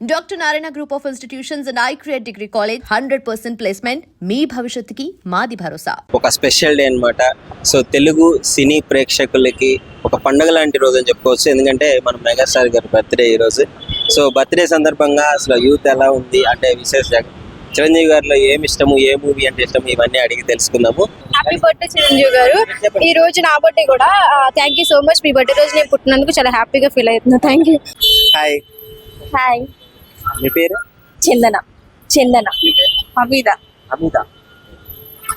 Doctor Narayana group of institutions and iCreate degree college 100% placement మీ భవిష్యత్తుకి మాది భరోసా. ఒక స్పెషల్ డే అన్నమాట. సో తెలుగు సినీ ప్రేక్షకులకి ఒక పండుగ లాంటి రోజు అని చెప్పుకోవచ్చు. ఎందుకంటే మన మెగాస్టార్ గారి బర్త్డే ఈ రోజు. సో బర్త్డే సందర్భంగా అసలు యూత్ ఎలా ఉంది అంటే విశేష చిరంజీవి గారిలో ఏమి ఇష్టము, ఏ మూవీ అంటే ఇష్టము, ఇవన్నీ అడిగి తెలుసుకుందాము. హ్యాపీ బర్త్డే చిరంజీవి గారు. ఈ రోజు నా బర్త్డే కూడా. Thank you so much. మీ బర్త్డే రోజు నేను పుట్టినందుకు చాలా హ్యాపీగా ఫీల్ అవుతున్నా. Thank you. Hi, hi. మీ పేరు? చందన. అమిత.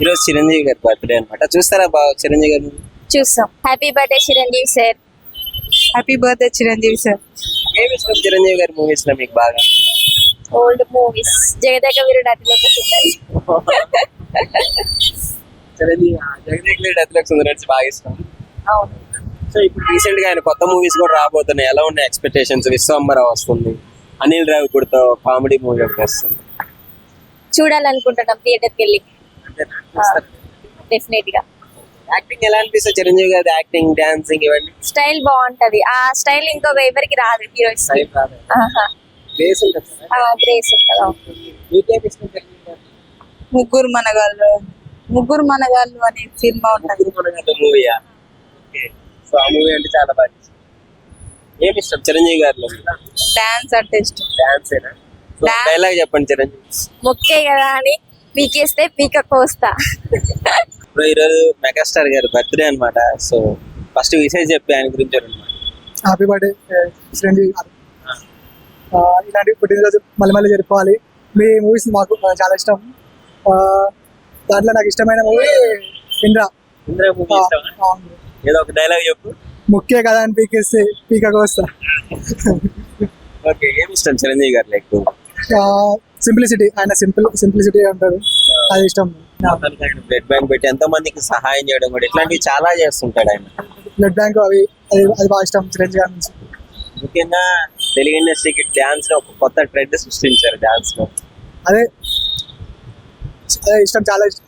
ఈరోజు చిరంజీవి గారి బర్త్డే అనమాట. చూస్తారా బాగా చిరంజీవి గారు? చూస్తాం. Happy birthday Chiranjeevi sir. Happy birthday Chiranjeevi sir. ఏమి ఇష్టం చిరంజీవి గారి మూవీస్ లో మీకు బాగా? Old movies, Jagadeka Veerudu Athiloka Sundari. చిరంజీవి అతిలోక సుందరి బాగా ఇష్టం. అవును. సో ఇప్పుడు రీసెంట్ గా ఆయన కొత్త మూవీస్ కూడా రాబోతున్నాయి. ఎలా ఉన్నాయి ఎక్స్పెక్టేషన్స్? విశ్వంబర వస్తుంది, అనిల్ రావిపూడితో కామెడీ మూవీ ఒకటి వస్తుంది. చూడాలనుకుంటున్నాం థియేటర్కి వెళ్ళి. డెఫినెట్ గా. యాక్టింగ్ ఎలా అనిపిస్తుంది చిరంజీవి గారి? యాక్టింగ్, డాన్సింగ్ ఇవన్నీ స్టైల్ బాగుంటది. ఆ స్టైల్ ఇంకో ఎవరికి రాదు హీరోయిన్స్. సైడ్ రాదు. బేస్ ఉంటుంది కదా. గ్రేస్ ఉంటుంది. మీకేం ఇష్టం చిరంజీవి గారు? ముగ్గురు మనగాళ్ళు అనే సినిమా ఉంటుంది. మూవీయా? సో ఆ మూవీ అంటే చాలా బాగా ఇష్టం. ఏమి ఇష్టం చిరంజీవి గారిలో? డాన్స్ అంటే ఇష్టం. డాన్స్ ఏనా? డైలాగ్ చెప్పండి చిరంజీవి. మొక్కే కదా అని పీకేస్తే పీక కోస్తా. ఇప్పుడు ఈరోజు మెగాస్టార్ గారి బర్త్డే అన్నమాట. సో ఫస్ట్ విషయం చెప్పి ఆయన గురించి అన్నమాట. హ్యాపీ బర్త్డే చిరంజీవి గారు. ఇలాంటి పుట్టినరోజు మళ్ళీ మళ్ళీ జరుపుకోవాలి. మీ మూవీస్ మాకు చాలా ఇష్టం. దాంట్లో నాకు ఇష్టమైన మూవీ ఇంద్ర మూవీ ఇష్టమా? ఏదో ఒక డైలాగ్ చెప్పు. ముఖ్య కదా అని పీకేస్తే పీకకు వస్తా. ఓకే, ఏమి ఇష్టం చిరంజీవి గారు? లైక్ సింప్లిసిటీ, ఆయన సింప్లిసిటీ అంటారు, అది ఇష్టం. బ్లడ్ బ్యాంక్ పెట్టి ఎంతో మందికి సహాయం చేయడం కూడా ఇట్లాంటివి చాలా చేస్తుంటాడు ఆయన. బ్లడ్ బ్యాంక్ అది బాగా ఇష్టం చిరంజీవి గారి నుంచి. ముఖ్యంగా తెలుగు ఇండస్ట్రీకి డాన్స్ లో ఒక కొత్త ట్రెండ్ సృష్టించారు. డాన్స్ లో అదే ఇష్టం, చాలా ఇష్టం.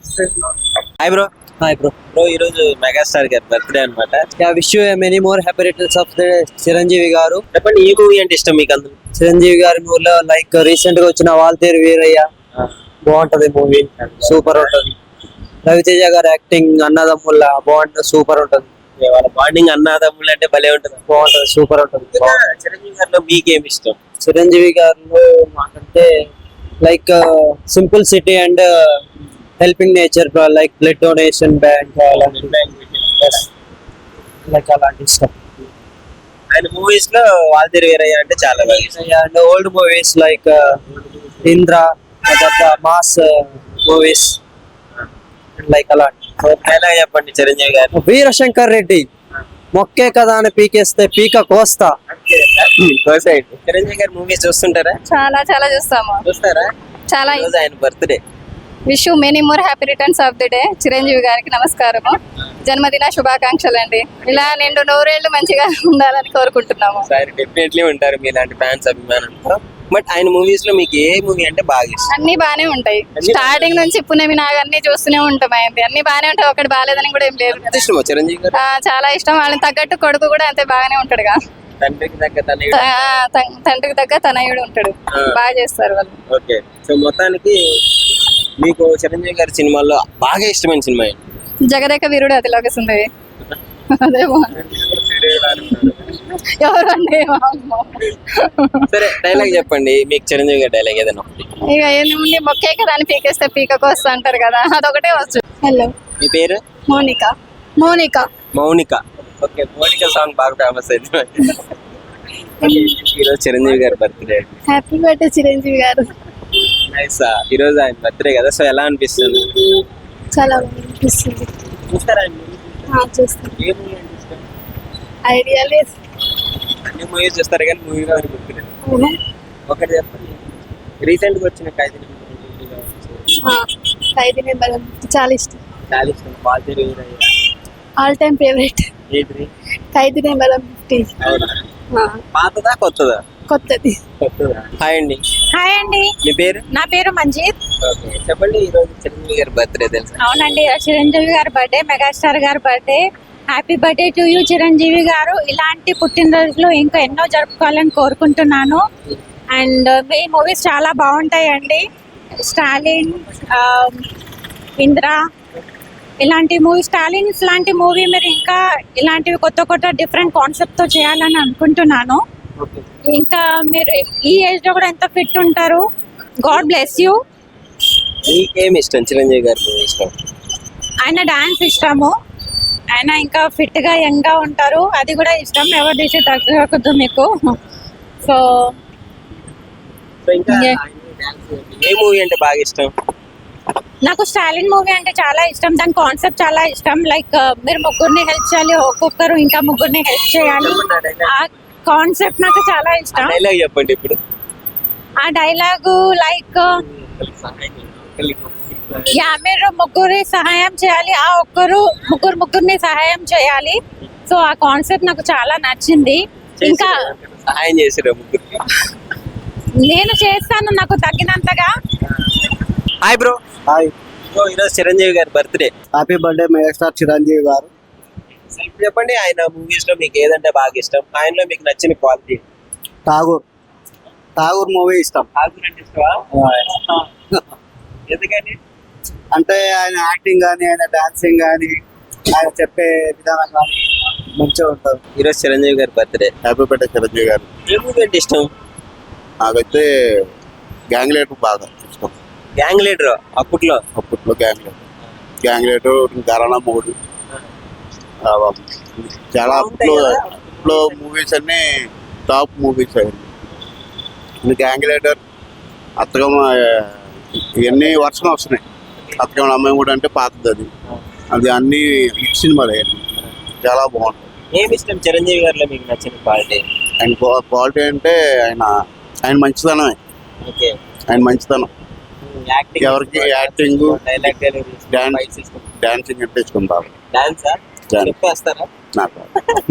Hi bro. Hi bro. Bro ఈరోజు మెగాస్టార్ గారి బర్త్డే అనమాట. Wish you many more happy returns of the day Chiranjeevi garu. చెప్పండి, ఈ మూవీ అంటే ఇష్టం మీకు? అందరూ చిరంజీవి గారి మూవీలో లైక్ రీసెంట్ గా వచ్చిన వాల్తేరు వీరయ్య బాగుంటది మూవీ, సూపర్ ఉంటది. రవితేజ గారి యాక్టింగ్ అన్నదమ్ముల బాగుంటది, సూపర్ ఉంటది. వాళ్ళ బాండింగ్ అన్నదమ్ములు అంటే భలే ఉంటది, బాగుంటది, సూపర్ ఉంటది. చిరంజీవి గారిలో మీకేమి ఇష్టం? చిరంజీవి గారిలో మాకంటే like simple city and helping nature, like blood donation bank like అలాంటి ఇష్టం. ఆయన మూవీస్ లో వాల్తేరు వీరయ్య అంటే చాలా బాగా ఇష్టం. And old movies like Indra, mass movies like అలాంటి. డైలాగ్ చెప్పండి చిరంజీవి గారు. వీరశంకర్ రెడ్డి మొక్కే కదా అని పీకేస్తే పీక కోస్తా. చిరంజీవి గారి మూవీస్ చూస్తుంటారా? చాలా చూస్తాము. చూస్తారా? చాలా. ఈరోజు ఆయన birthday. Wish you many more happy returns of the day. Chiranjeevi గారికి నమస్కారము, జన్మదిన శుభాకాంక్షలు అండి. ఇలా నిండు నూరేళ్లు మంచిగా ఉండాలని కోరుకుంటున్నాము. డెఫినెట్లీ ఉంటారు మీలాంటి ఫ్యాన్స్, అభిమానులు. బట్ ఆయన మూవీస్ లో మీకు ఏ మూవీ అంటే బాగా ఇష్టం? అన్ని బానే ఉంటాయి. స్టార్టింగ్ నుంచి పున్నమి నాగన్ని చూస్తూనే ఉంటాం. అన్ని బానే ఉంటాయి, ఒకటి బాగాలేదని కూడా ఏం లేదు. ఇష్టమా చిరంజీవి గారు? చాలా ఇష్టం. వాళ్ళని తగ్గట్టు కొడుకు కూడా అంతే బాగానే ఉంటాడుగా. తండ్రికి తగ్గ తనయుడు. తండ్రికి తగ్గ తనయుడు ఉంటాడు. బాగా చేస్తారు వాళ్ళు. ఓకే, సో మొత్తానికి మీకు చిరంజీవి గారి సినిమాల్లో బాగా ఇష్టమైన సినిమా ఏంటి? జగదేక వీరుడు అతిలోక సుందరి. అదే ఎవరు అంటే సరే, డైలాగ్ చెప్పండి మీకు చిరంజీవి గారి డైలాగ్ ఏదైనా ఒకటి. ఇక ఏముంది, మొక్కే కదా అని పీకేస్తే పీకకు వస్తా అంటారు కదా, అదొకటే వచ్చు. హలో, మీ పేరు? మౌనిక. మౌనిక. ఓకే, మౌనిక సాంగ్ బాగా ఫేమస్ అయింది. ఈరోజు చిరంజీవి గారి బర్త్డే. హ్యాపీ బర్త్డే చిరంజీవి గారు. నైస్. ఈరోజు ఆయన బర్త్డే కదా, సో ఎలా అనిపిస్తుంది? చాలా అనిపిస్తుంది. చూస్తారా? చూస్తాను. ఏ మూవీ అంటే ఇష్టం? ఐడియా లేదు. అన్ని మూవీస్ చూస్తారు కానీ మూవీ గారు గుర్తులేదు. ఒకటి చెప్పండి, రీసెంట్ గా వచ్చిన ఖైదీ నెంబర్ చాలా ఇష్టం. చాలా ఇష్టం. Waltair Veerayya all time favourite. ఏంటి? ఖైదీ నెంబర్ 50. పాతదా కొత్తదా? కొత్తది. హాయ్ అండి. హాయ్ అండి. మీ పేరు? నా పేరు మంజీత్. ఓకే, చెప్పండి ఈ రోజు చిరంజీవి గారి బర్త్డే తెలుసా? అవునండి, చిరంజీవి గారి బర్త్డే, మెగాస్టార్ గారి birthday. Happy birthday to you Chiranjeevi గారు. ఇలాంటి పుట్టినరోజులు ఇంకా ఎన్నో జరుపుకోవాలని కోరుకుంటున్నాను. అండ్ మీ మూవీస్ చాలా బాగుంటాయండి. స్టాలిన్, ఇంద్ర ఇలాంటి మూవీ, స్టాలిన్స్ లాంటి మూవీ మీరు ఇంకా ఇలాంటివి కొత్త కొత్త డిఫరెంట్ కాన్సెప్ట్తో చేయాలని అనుకుంటున్నాను. ఇంకా మీరు ఈ ఏజ్లో కూడా ఎంత ఫిట్ ఉంటారు. God bless you. మీకేమి ఇష్టం చిరంజీవి గారి మూవీ ఇష్టం? ఆయన డాన్స్ ఇష్టము, ఆయన ఇంకా ఫిట్గా యంగ్గా ఉంటారు, అది కూడా ఇష్టం. ఎవరు తీసి తగ్గకూడదు మీకు. సో సో ఇంకా ఏ మూవీ అంటే బాగా ఇష్టం? నాకు స్టాలిన్ మూవీ అంటే చాలా ఇష్టం. దాని కాన్సెప్ట్ చాలా ఇష్టం. లైక్ మీరు ముగ్గురిని హెల్ప్ చేయాలి, ఒక్కొక్కరు ఇంకా ముగ్గురిని హెల్ప్ చేయాలి. ఆ కాన్సెప్ట్ నాకు చాలా ఇష్టం. డైలాగ్ చెప్పండి ఇప్పుడు. ఆ డైలాగు లైక్ మీరు ముగ్గురి సహాయం చేయాలి, ఆ ఒక్కరు ముగ్గురిని సహాయం చేయాలి. సో ఆ కాన్సెప్ట్ నాకు చాలా నచ్చింది. ఇంకా సహాయం చేసిరా ముగ్గురికి? నేను చేస్తాను నాకు తగ్గినంతగా. Hi bro. హాయ్, బ్రో ఈరోజు చిరంజీవి గారి birthday. Happy birthday megastar Chiranjeevi garu. చెప్పండి, ఆయన మూవీస్ లో మీకు ఏదంటే బాగా ఇష్టం, ఆయనలో మీకు నచ్చిన క్వాలిటీ? ఠాగూర్ మూవీ ఇష్టం. ఎందుకని? అంటే ఆయన యాక్టింగ్ కానీ, ఆయన డాన్సింగ్ కానీ, ఆయన చెప్పే విధానం కానీ మంచిగా ఉంటుంది. ఈరోజు చిరంజీవి గారి బర్త్డే. హ్యాపీ బర్త్డే చిరంజీవి గారు. ఏ మూవీ అంటే ఇష్టం? నాకైతే గ్యాంగ్ లీడర్ బాగా ఇష్టం. గ్యాంగ్ లీడర్ అప్పట్లో గ్యాంగ్ లీడర్ ఘరానా మూడు చాలా అప్పట్లో మూవీస్ అన్ని టాప్ మూవీస్ అయ్యింది. గ్యాంగ్ లీడర్, అత్తగమ్మ, ఇవన్నీ వర్షం వస్తున్నాయి. అత్తగమ్మ అమ్మాయి కూడా అంటే పాతది, అది అన్ని హిట్ సినిమాలు అయ్యాయి. చాలా బాగుంటుంది. ఏమి ఇష్టం చిరంజీవి గారిలో మీకు నచ్చిన క్వాలిటీ? ఆయన క్వాలిటీ అంటే ఆయన మంచితనమే. ఓకే, ఆయన మంచితనం. యాక్టింగ్, ఎవరికి యాక్టింగ్, డైలాగ్ డాన్సింగ్ అంటే ఇష్టం బాగా. డాన్సా డాన్స్ చెప్పేస్తారా? నాకు